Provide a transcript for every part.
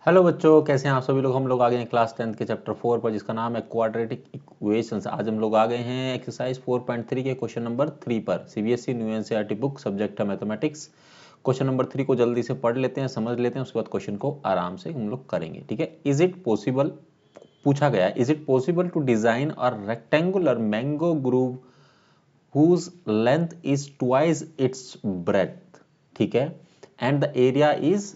Hello बच्चों, कैसे हैं आप सभी लोग। हम लोग आ गए हैं क्लास 10th के चैप्टर 4 पर, जिसका नाम है क्वाड्रेटिक इक्वेशंस। आज हम लोग आ गए हैं एक्सरसाइज 4.3 के क्वेश्चन नंबर 3 पर। CBSE new NCERT book, subject है मैथमेटिक्स। क्वेश्चन नंबर 3 को जल्दी से पढ़ लेते हैं, समझ लेते हैं, उसके बाद क्वेश्चन को आराम से हम लोग करेंगे। ठीक है। इज इट पॉसिबल, पूछा गया है, is it possible to design a rectangular mango grove whose length is twice its breadth, ठीक है, and the area is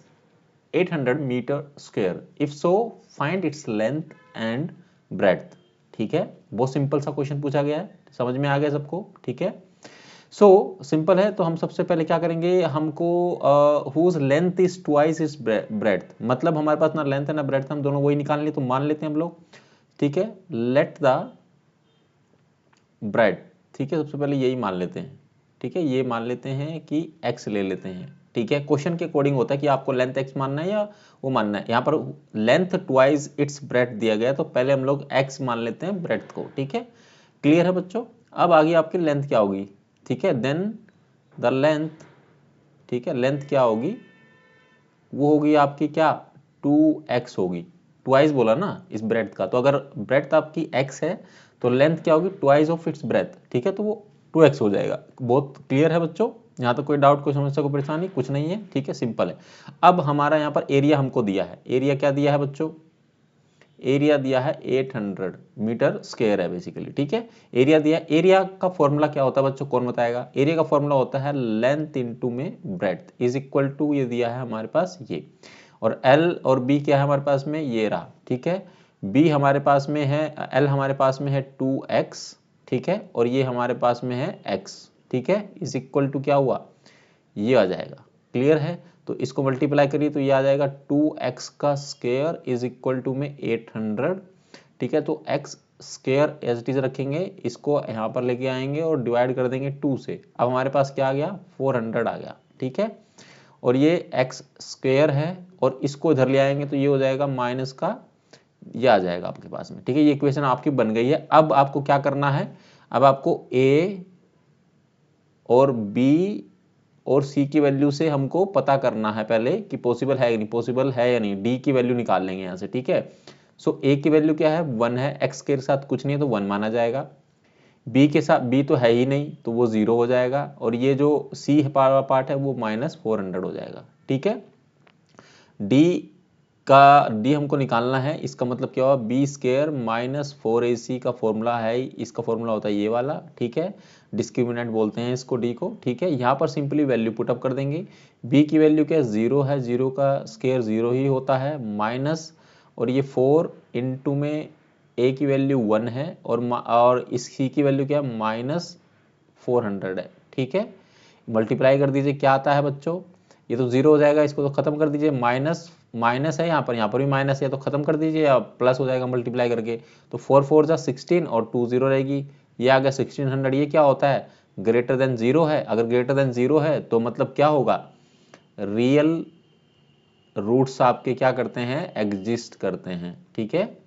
800 metre square, if so find its length and breadth. ठीक है, बहुत simple सा question पूछा गया है, समझ में आ गया सबको। ठीक है, सो सिंपल है। तो हम सबसे पहले क्या करेंगे, हमको whose length is twice is breadth, मतलब हमारे पास ना लेंथ है ना ब्रेड्थ, हम दोनों वही निकाल लिए, तो मान लेते हैं हम लोग। ठीक है, लेट द ब्रेड, ठीक है, सबसे पहले यही मान लेते हैं। ठीक है, ये मान लेते हैं कि x ले लेते हैं। ठीक है, क्वेश्चन के अकॉर्डिंग होता है कि आपको लेंथ x मानना है या वो मानना है। यहाँ पर लेंथ ट्वाइस इट्स ब्रेड्थ दिया गया है, तो पहले हम लोग x मान लेते हैं ब्रेड्थ को। ठीक है, क्लियर है बच्चों। अब आगे आपकी लेंथ क्या होगी। ठीक है, देन द लेंथ, ठीक है, लेंथ क्या होगी, वो होगी आपकी क्या, 2x होगी। ट्वाइस बोला ना इस ब्रेड्थ का, तो अगर ब्रेड्थ आपकी x है तो लेंथ क्या होगी, ट्वाइस ऑफ इट्स ब्रेड्थ। ठीक है, तो वो 2x हो जाएगा। बहुत क्लियर है बच्चों, यहाँ तो कोई डाउट, कोई समस्या, कोई परेशानी कुछ नहीं है। ठीक है, सिंपल है। अब हमारा यहाँ पर एरिया हमको दिया है, एरिया क्या दिया है बच्चों, एरिया दिया है 800 मीटर स्क्वायर है बेसिकली। ठीक है, एरिया दिया, एरिया का फॉर्मूला क्या होता है बच्चों, कौन बताएगा। एरिया का फॉर्मूला होता है लेंथ इनटू में ब्रेड्थ इज इक्वल टू, ये दिया है हमारे पास ये, और एल और बी क्या है हमारे पास में, ये रहा। ठीक है, बी हमारे पास में है, एल हमारे पास में है 2x, ठीक है, और ये हमारे पास में है x। ठीक है, इज इक्वल टू क्या हुआ, ये आ जाएगा। क्लियर है, तो इसको मल्टीप्लाई करिए तो ये आ जाएगा 2x का स्क्वायर इज इक्वल टू में 800। ठीक है, तो x square as it is रखेंगे, इसको यहाँ पर लेके आएंगे और डिवाइड कर देंगे 2 से। अब हमारे पास क्या आ गया, 400 आ गया। ठीक है, और ये x स्क्वायर है, और इसको इधर ले आएंगे तो ये हो जाएगा माइनस का, ये आ जाएगा आपके पास में। ठीक है, ये इक्वेशन आपकी बन गई है। अब आपको क्या करना है, अब आपको a और b और c की वैल्यू से हमको पता करना है पहले कि पॉसिबल है या नहीं, पॉसिबल है या नहीं। d की वैल्यू निकाल लेंगे यहाँ से। ठीक है, सो a की वैल्यू क्या है, 1 है, x के साथ कुछ नहीं है तो 1 माना जाएगा। b के साथ, b तो है ही नहीं तो वो 0 हो जाएगा, और ये जो c पार्ट है वो -400 हो जाएगा। ठीक है, d का d हमको निकालना है, इसका मतलब क्या हुआ, बी स्क्वायर -4ac का फॉर्मूला है, इसका फॉर्मूला होता है ये वाला। ठीक है, डिस्क्रिमिनेंट बोलते हैं इसको d को। ठीक है, यहाँ पर सिंपली वैल्यू पुटअप कर देंगे। b की वैल्यू क्या है, 0 है, 0 का स्क्वायर 0 ही होता है, माइनस, और ये 4 इंटू में a की वैल्यू 1 है, और इस c की वैल्यू क्या है, -400 है। ठीक है, मल्टीप्लाई कर दीजिए, क्या आता है बच्चों, ये तो 0 हो जाएगा, इसको तो खत्म कर दीजिए, माइनस माइनस है यहाँ पर भी माइनस है, तो खत्म कर दीजिए, या प्लस हो जाएगा मल्टीप्लाई करके। तो 4 4 जा 16 और 2 0 रहेगी, ये आ गया 1600। ये क्या होता है, ग्रेटर देन 0 है। अगर ग्रेटर देन 0 है तो मतलब क्या होगा, रियल रूट्स आपके क्या करते हैं, एग्जिस्ट करते हैं। ठीक है,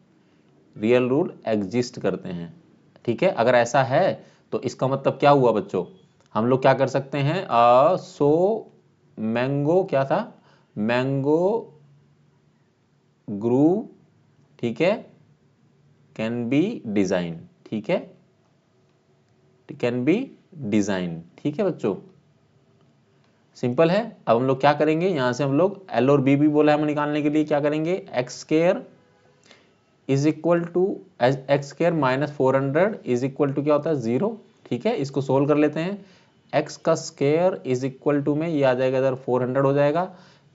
रियल रूट एग्जिस्ट करते हैं। ठीक है, अगर ऐसा है तो इसका मतलब क्या हुआ बच्चों, हम लोग क्या कर सकते हैं, सो मैंगो क्या था, मैंगो ग्रूव, ठीक है, कैन बी डिजाइन। ठीक है, कैन बी डिजाइन। ठीक है बच्चों, सिंपल है। अब हम लोग क्या करेंगे, यहां से हम लोग एल और बी भी बोला है हमें निकालने के लिए, क्या करेंगे, x square is equal to, x square -400 is equal to क्या होता है, 0। ठीक है, इसको सोल्व कर लेते हैं। एक्स का स्क्वायर इज इक्वल टू में ये आ जाएगा इधर 400 हो जाएगा।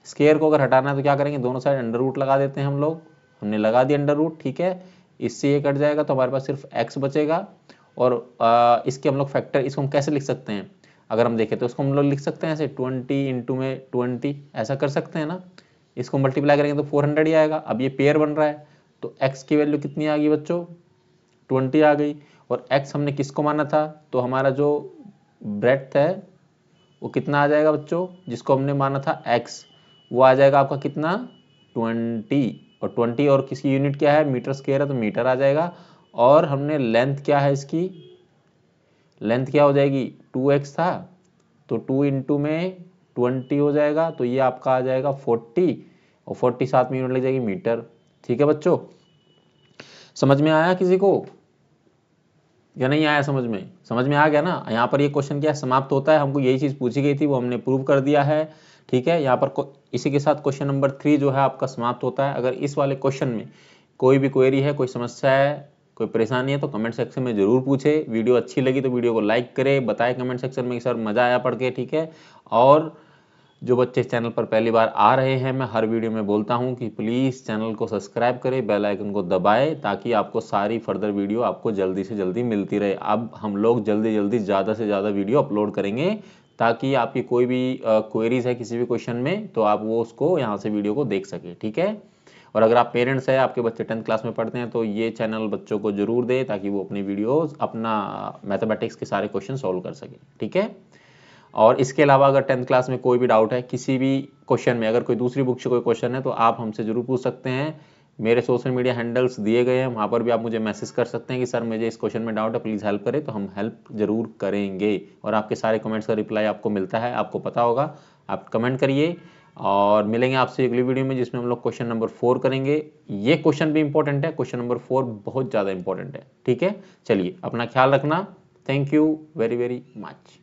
स्क्वायर को अगर हटाना है तो क्या करेंगे, दोनों साइड अंडर रूट लगा देते हैं हम लोग, हमने लगा दिया अंडर रूट। ठीक है, इससे ये कट जाएगा तो हमारे पास सिर्फ एक्स बचेगा, और इसके हम लोग फैक्टर, इसको हम कैसे लिख सकते हैं, अगर हम देखें तो इसको हम लोग लिख सकते हैं ऐसे 20 इंटू में 20, ऐसा कर सकते हैं ना। इसको मल्टीप्लाई करेंगे तो 400 ही आएगा। अब ये पेयर बन रहा है, तो x की वैल्यू कितनी आ गई बच्चों, 20 आ गई। और x हमने किसको माना था, तो हमारा जो ब्रेड्थ है वो कितना आ जाएगा बच्चों, जिसको हमने माना था x, वो आ जाएगा आपका कितना, 20। और 20 और किसकी यूनिट क्या है, मीटर स्क्वायर है तो मीटर आ जाएगा। और हमने लेंथ क्या है इसकी, लेंथ क्या हो जाएगी, 2x था तो 2 इंटू में 20 हो जाएगा, तो ये आपका आ जाएगा 40 और 47 मिनट लग जाएगी मीटर। ठीक है बच्चों, समझ में आया किसी को या नहीं आया? समझ में आ गया ना। यहाँ पर ये क्वेश्चन क्या समाप्त होता है, हमको यही चीज पूछी गई थी, वो हमने प्रूव कर दिया है। ठीक है, यहाँ पर इसी के साथ क्वेश्चन नंबर 3 जो है आपका समाप्त होता है। अगर इस वाले क्वेश्चन में कोई भी क्वेरी है, कोई समस्या है, कोई परेशानी है तो कमेंट सेक्शन में जरूर पूछे। वीडियो अच्छी लगी तो वीडियो को लाइक करे, बताए कमेंट सेक्शन में कि सर मजा आया पढ़ के। ठीक है, और जो बच्चे इस चैनल पर पहली बार आ रहे हैं, मैं हर वीडियो में बोलता हूं कि प्लीज़ चैनल को सब्सक्राइब करें, बेल आइकन को दबाएं, ताकि आपको सारी फर्दर वीडियो आपको जल्दी से जल्दी मिलती रहे। अब हम लोग जल्दी ज़्यादा से ज़्यादा वीडियो अपलोड करेंगे, ताकि आपकी कोई भी क्वेरीज है किसी भी क्वेश्चन में तो आप वो उसको यहाँ से वीडियो को देख सके। ठीक है, और अगर आप पेरेंट्स हैं, आपके बच्चे 10th क्लास में पढ़ते हैं, तो ये चैनल बच्चों को जरूर दे, ताकि वो अपनी वीडियोस अपना मैथमेटिक्स के सारे क्वेश्चन सॉल्व कर सके। ठीक है, और इसके अलावा अगर 10th क्लास में कोई भी डाउट है किसी भी क्वेश्चन में, अगर कोई दूसरी बुक से कोई क्वेश्चन है तो आप हमसे जरूर पूछ सकते हैं। मेरे सोशल मीडिया हैंडल्स दिए गए हैं, वहाँ पर भी आप मुझे मैसेज कर सकते हैं कि सर मुझे इस क्वेश्चन में डाउट है, प्लीज़ हेल्प करें, तो हम हेल्प जरूर करेंगे। और आपके सारे कमेंट्स का रिप्लाई आपको मिलता है, आपको पता होगा। आप कमेंट करिए, और मिलेंगे आपसे अगली वीडियो में, जिसमें हम लोग क्वेश्चन नंबर 4 करेंगे। ये क्वेश्चन भी इंपॉर्टेंट है, क्वेश्चन नंबर 4 बहुत ज़्यादा इंपॉर्टेंट है। ठीक है, चलिए अपना ख्याल रखना। Thank you very very much.